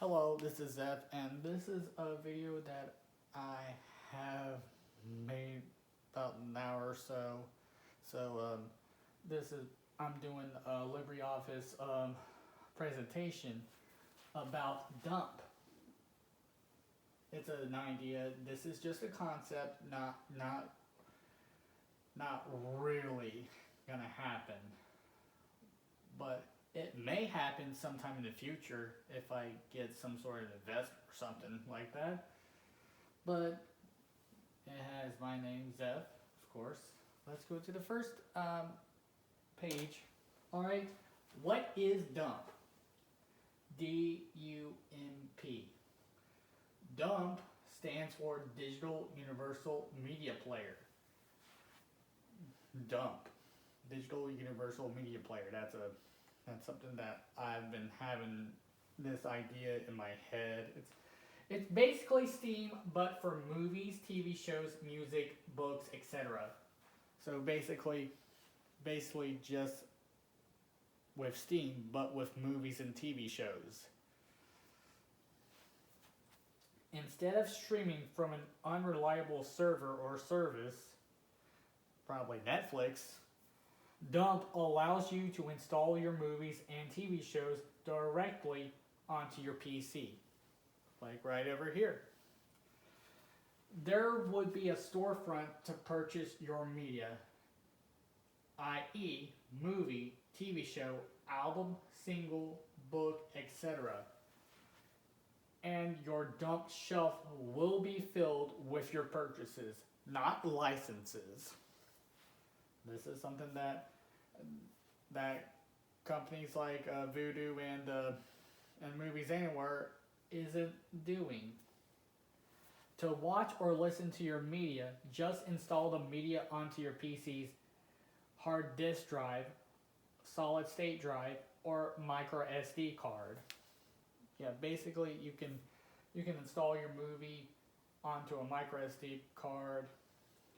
Hello, this is Zeph, and this is a video that I have made about an hour or so. So, this is I'm doing a LibreOffice presentation about dump. It's an idea. This is just a concept, not really gonna happen, but it may happen sometime in the future if I get some sort of investment or something like that. But it has my name, Zeph, of course. Let's go to the first page. All right, what is DUMP? DUMP. DUMP stands for Digital Universal Media Player. DUMP, Digital Universal Media Player. That's something that I've been having this idea in my head. It's basically Steam, but for movies, TV shows, music, books, etc. So basically just with Steam, but with movies and TV shows. Instead of streaming from an unreliable server or service, probably Netflix, Dump allows you to install your movies and TV shows directly onto your PC, like right over here. There would be a storefront to purchase your media, i.e., movie, TV show, album, single, book, etc. And your dump shelf will be filled with your purchases, not licenses. This is something that companies like Vudu and Movies Anywhere isn't doing. To watch or listen to your media, just install the media onto your PC's hard disk drive, solid state drive, or micro SD card. Yeah, basically you can install your movie onto a micro SD card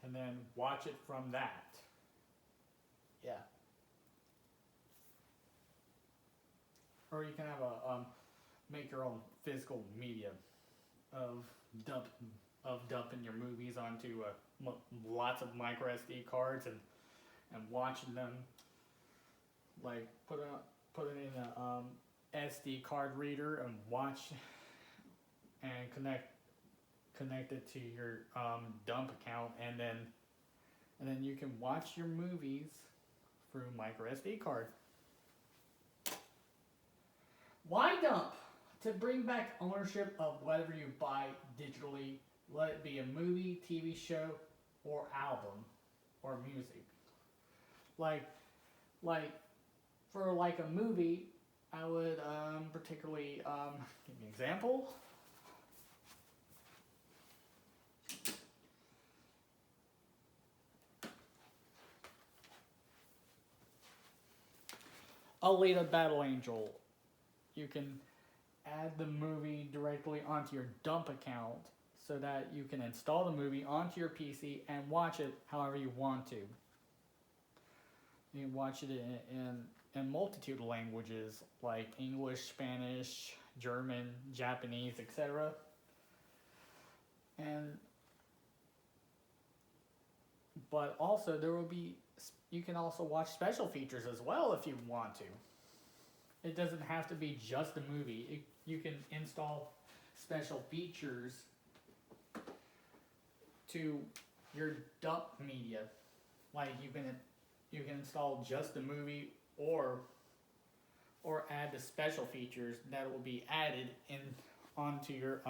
and then watch it from that. Yeah. Or you can have a make your own physical media of dumping your movies onto lots of micro SD cards and watching them, like put it in a SD card reader and watch and connect it to your dump account, and then you can watch your movies through micro SD card. Why dump? To bring back ownership of whatever you buy digitally, let it be a movie, TV show, or album, or music. Like for like a movie, I would particularly give me an example. Alita Battle Angel. You can add the movie directly onto your dump account so that you can install the movie onto your PC and watch it however you want to. You can watch it in multitude of languages like English, Spanish, German, Japanese, etc. But also you can also watch special features as well if you want to. It doesn't have to be just a movie. You can install special features to your dump media. Like you can install just the movie or add the special features that will be added in onto your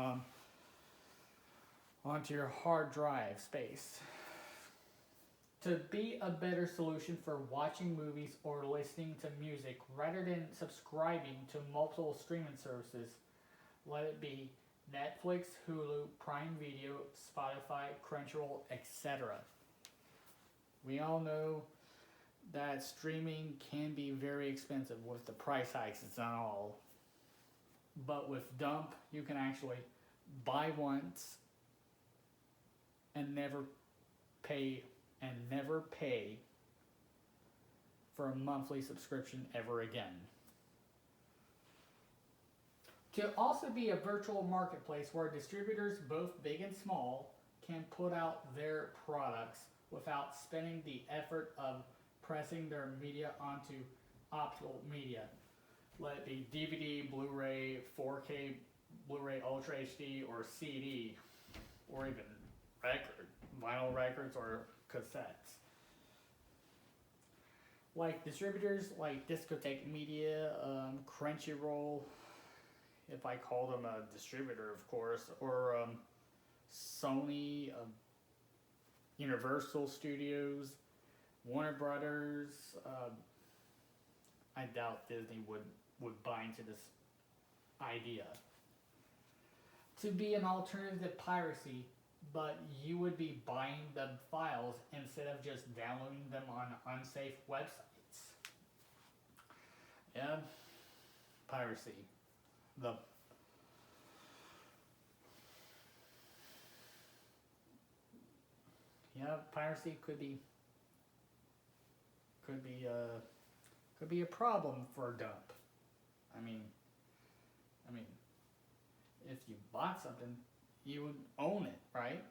hard drive space. To be a better solution for watching movies or listening to music rather than subscribing to multiple streaming services, let it be Netflix, Hulu, Prime Video, Spotify, Crunchyroll, etc. We all know that streaming can be very expensive with the price hikes and all. But with Dump, you can actually buy once and never pay for a monthly subscription ever again. To also be a virtual marketplace where distributors, both big and small, can put out their products without spending the effort of pressing their media onto optical media. Let it be DVD, Blu-ray, 4K, Blu-ray Ultra HD, or CD, or even record, vinyl records or cassettes. Like distributors like Discotheque Media, Crunchyroll, if I call them a distributor, of course, or Sony, Universal Studios, Warner Brothers. I doubt Disney would buy into this idea. To be an alternative to piracy, but you would be buying the files instead of just downloading them on unsafe websites. Yeah, piracy. The piracy could be could be a problem for a dump. I mean, I mean, if you bought something, you would own it, right?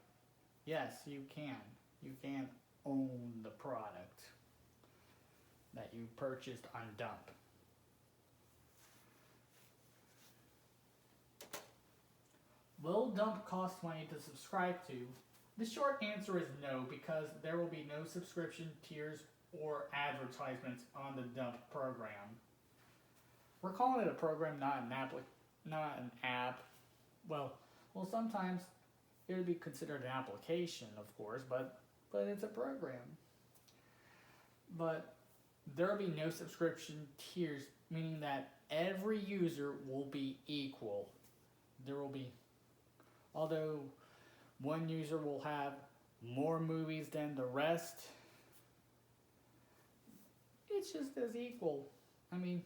Yes, you can. You can own the product that you purchased on dump. Will dump cost money to subscribe to? The short answer is no, because there will be no subscription tiers or advertisements on the dump program. We're calling it a program, not an app. Well, sometimes it would be considered an application, of course, but it's a program. But there will be no subscription tiers, meaning that every user will be equal. There will be, although one user will have more movies than the rest, it's just as equal. I mean,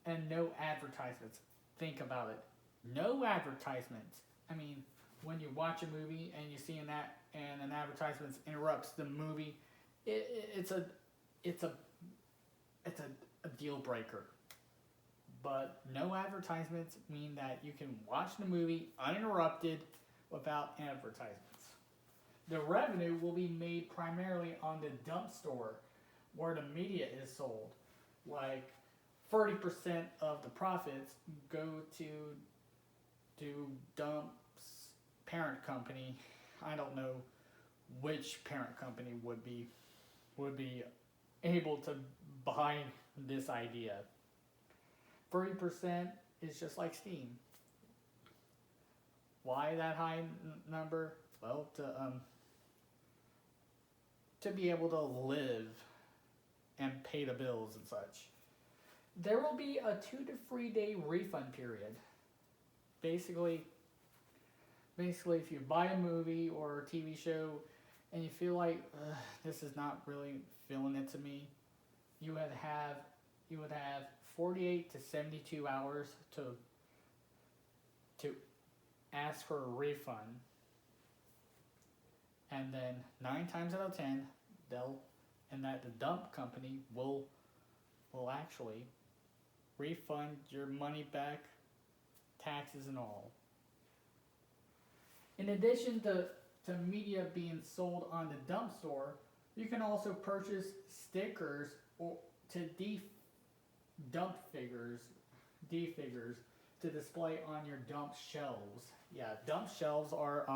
and no advertisements. Think about it. No advertisements. I mean, when you watch a movie and you see an advertisement interrupts the movie, it's a deal breaker. But no advertisements mean that you can watch the movie uninterrupted without advertisements. The revenue will be made primarily on the dump store where the media is sold. Like 30% of the profits go to dump's parent company. I don't know which parent company would be able to buy this idea. 30% is just like Steam. Why that high number? Well, to be able to live and pay the bills and such. There will be a 2 to 3 day refund period. Basically, if you buy a movie or a TV show and you feel like this is not really feeling it to me, you would have 48 to 72 hours to ask for a refund, and then 9 times out of 10 the dump company will actually refund your money back, taxes and all. In addition to media being sold on the dump store, you can also purchase stickers or to dump figures to display on your dump shelves. Yeah, dump shelves are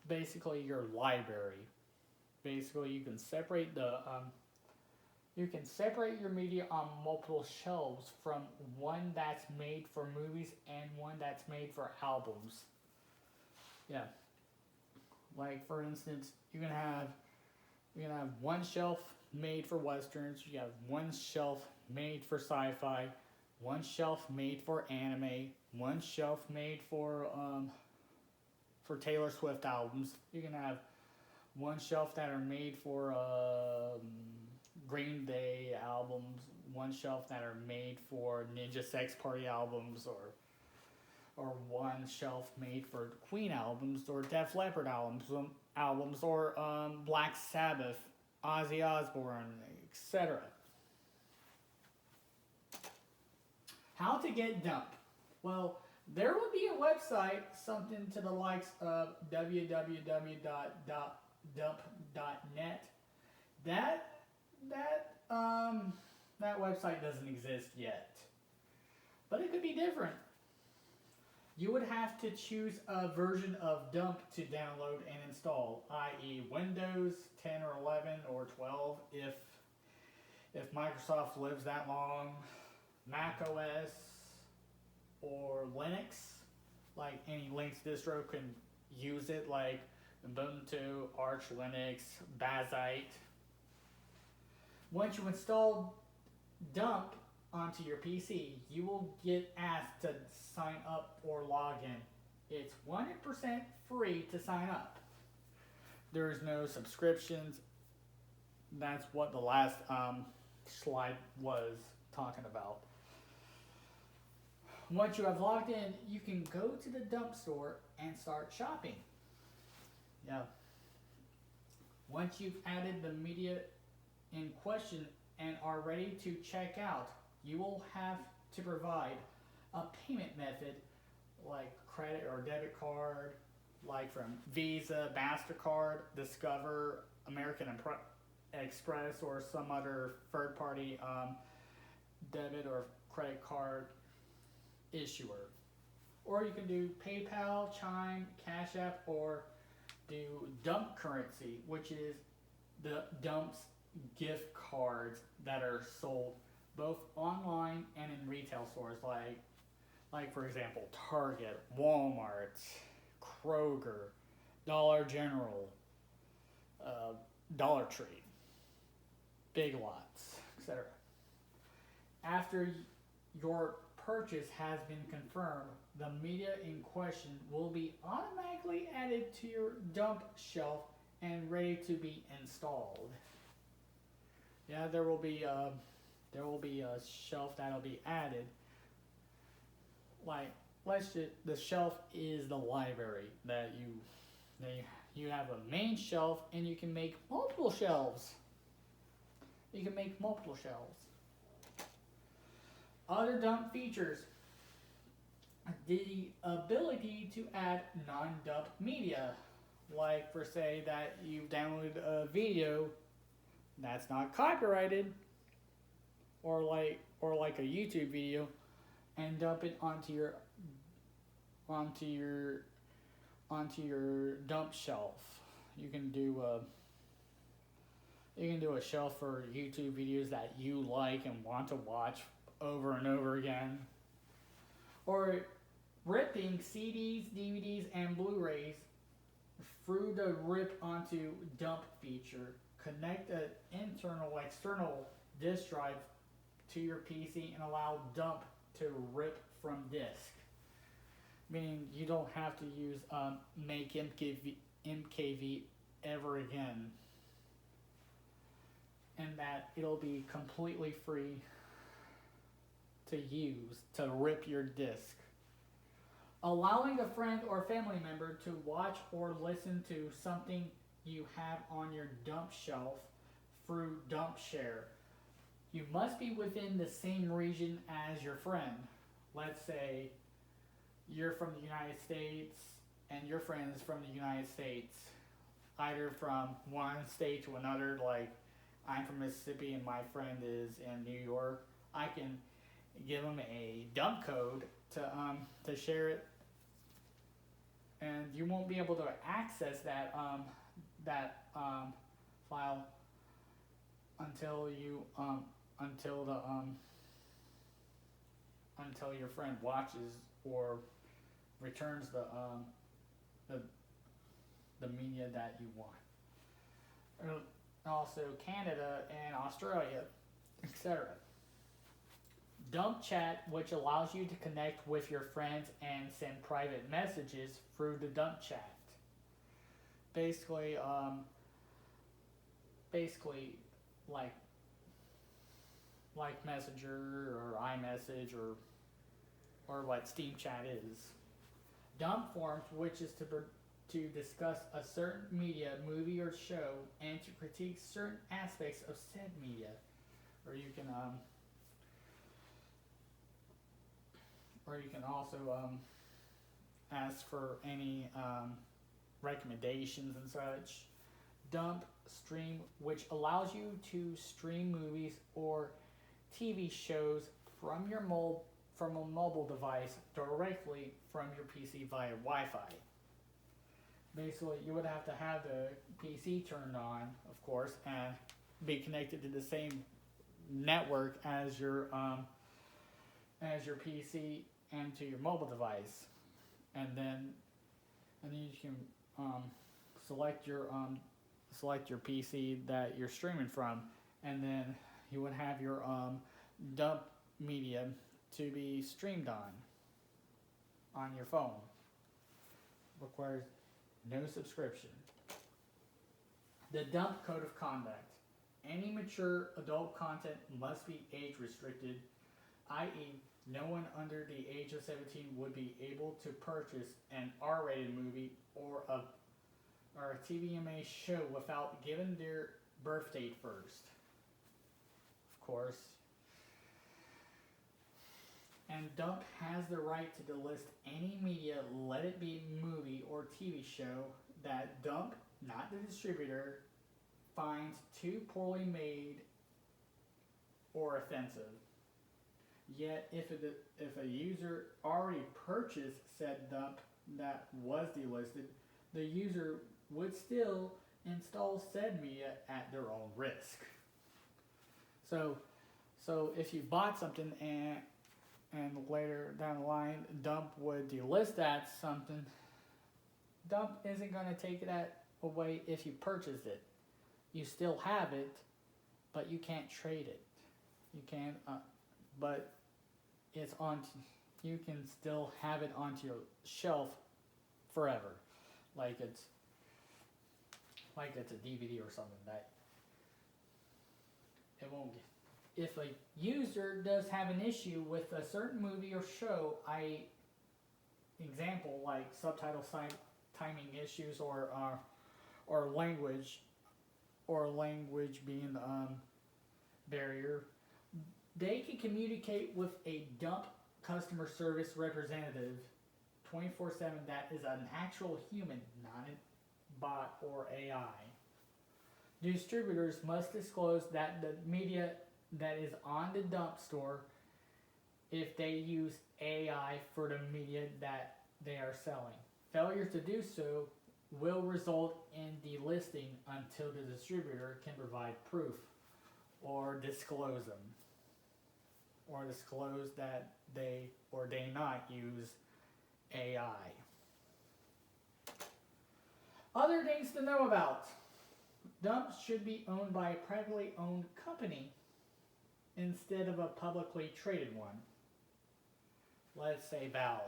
basically your library. Basically, you can separate your media on multiple shelves, from one that's made for movies and one that's made for albums. Yeah. Like for instance, you can have one shelf made for westerns, you have one shelf made for sci-fi, one shelf made for anime, one shelf made for Taylor Swift albums. You can have one shelf that are made for Green Day albums, one shelf that are made for Ninja Sex Party albums, or one shelf made for Queen albums or Def Leppard albums or Black Sabbath, Ozzy Osbourne, etc. How to get dump? Well, there will be a website, something to the likes of www.dump.net. That that website doesn't exist yet, but it could be different. You would have to choose a version of dump to download and install, i.e., Windows 10 or 11 or 12 if Microsoft lives that long, Mac OS or Linux, like any Linux distro can use it, like Ubuntu, Arch Linux, Bazzite. Once you install dump onto your PC, you will get asked to sign up or log in. It's 100% free to sign up. There's no subscriptions. That's what the last slide was talking about. Once you have logged in, you can go to the dump store and start shopping. Yeah. Once you've added the media in question and are ready to check out, you will have to provide a payment method like credit or debit card, like from Visa, MasterCard, Discover, American Express, or some other third-party debit or credit card issuer. Or you can do PayPal, Chime, Cash App, or do Dump Currency, which is the Dump's gift cards that are sold both online and in retail stores, like for example Target, Walmart, Kroger, Dollar General, Dollar Tree, Big Lots, etc. After your purchase has been confirmed, the media in question will be automatically added to your dump shelf and ready to be installed. Yeah, there will be a shelf that'll be added. Like, the shelf is the library that you have a main shelf, and you can make multiple shelves. Other dump features: the ability to add non-dump media, like for say that you've downloaded a video that's not copyrighted, or like a YouTube video, and dump it onto your dump shelf. You can do a shelf for YouTube videos that you like and want to watch over and over again, or ripping CDs, DVDs, and Blu-rays through the rip onto dump feature. Connect an internal external disk drive to your PC and allow dump to rip from disk, meaning you don't have to use make MKV ever again, and that it'll be completely free to use to rip your disk. Allowing a friend or family member to watch or listen to something you have on your dump shelf through Dump Share. You must be within the same region as your friend. Let's say you're from the United States and your friend is from the United States, either from one state to another, like I'm from Mississippi and my friend is in New York. I can give them a dump code to share it, and you won't be able to access that file until your friend watches or returns the media that you want. Also Canada and Australia, etc. Dump Chat, which allows you to connect with your friends and send private messages through the Dump Chat. Basically like Messenger or iMessage or what Steam Chat is. Dump Forums, which is to discuss a certain media, movie, or show, and to critique certain aspects of said media. Or you can or you can also ask for any recommendations and such. Dump Stream, which allows you to stream movies or TV shows from your from a mobile device directly from your PC via Wi-Fi. Basically, you would have to have the PC turned on, of course, and be connected to the same network as your PC and to your mobile device, and then you can select your PC that you're streaming from, and then you would have your dump media to be streamed on your phone. Requires no subscription. The dump code of conduct. Any mature adult content must be age restricted, i.e., no one under the age of 17 would be able to purchase an R-rated movie or a TVMA show without giving their birth date first. Of course. And Dump has the right to delist any media, let it be movie or TV show, that Dump, not the distributor, finds too poorly made or offensive. Yet, if a user already purchased said dump that was delisted, the user would still install said media at their own risk. So if you bought something and later down the line, Dump would delist that something, Dump isn't going to take that away if you purchased it. You still have it, but you can't trade it. You can, but it's on. You can still have it onto your shelf forever, like it's a DVD or something that it won't. If a user does have an issue with a certain movie or show, example like subtitle timing issues or language being barrier, they can communicate with a dump customer service representative 24/7 that is an actual human, not a bot or AI. Distributors must disclose that the media that is on the dump store if they use AI for the media that they are selling. Failure to do so will result in delisting until the distributor can provide proof or disclose them, or disclose that they or they not use AI. Other things to know about. Dumps should be owned by a privately owned company instead of a publicly traded one. Let's say Valve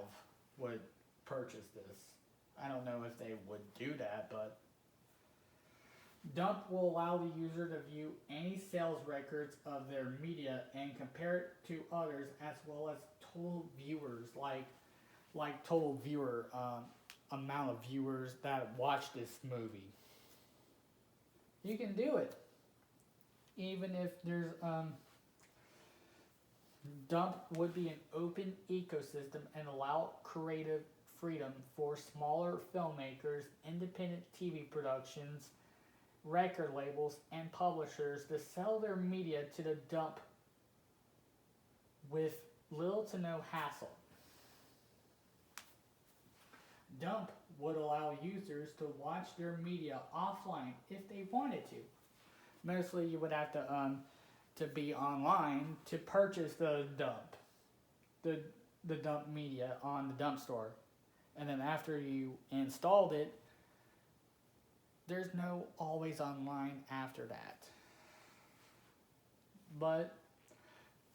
would purchase this. I don't know if they would do that, but Dump will allow the user to view any sales records of their media and compare it to others, as well as total viewers, like total viewer amount of viewers that watch this movie. You can do it, even if there's Dump would be an open ecosystem and allow creative freedom for smaller filmmakers, independent TV productions, record labels, and publishers to sell their media to the Dump with little to no hassle. Dump would allow users to watch their media offline if they wanted to. Mostly you would have to be online to purchase the Dump, the Dump media on the Dump store. And then after you installed it, there's no always online after that. But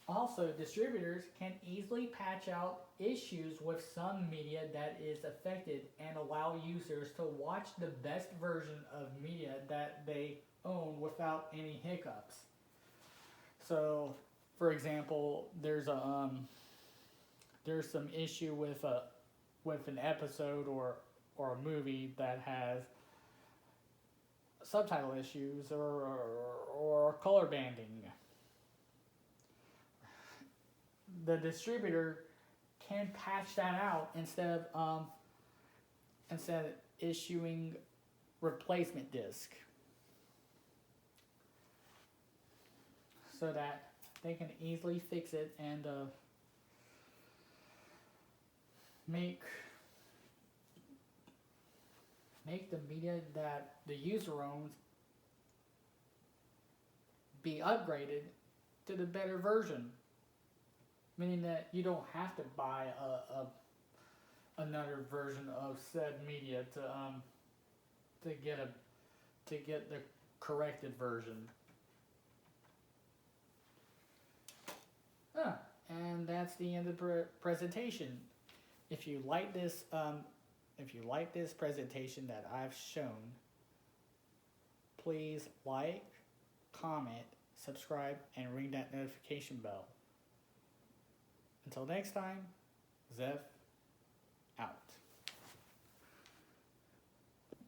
also, distributors can easily patch out issues with some media that is affected and allow users to watch the best version of media that they own without any hiccups. So, for example, there's some issue with an episode or a movie that has subtitle issues or color banding. The distributor can patch that out instead of issuing replacement disc, so that they can easily fix it and make the media that the user owns be upgraded to the better version, meaning that you don't have to buy another version of said media to get the corrected version. And that's the end of the presentation. If you like this presentation that I've shown, please like, comment, subscribe, and ring that notification bell. Until next time, Zev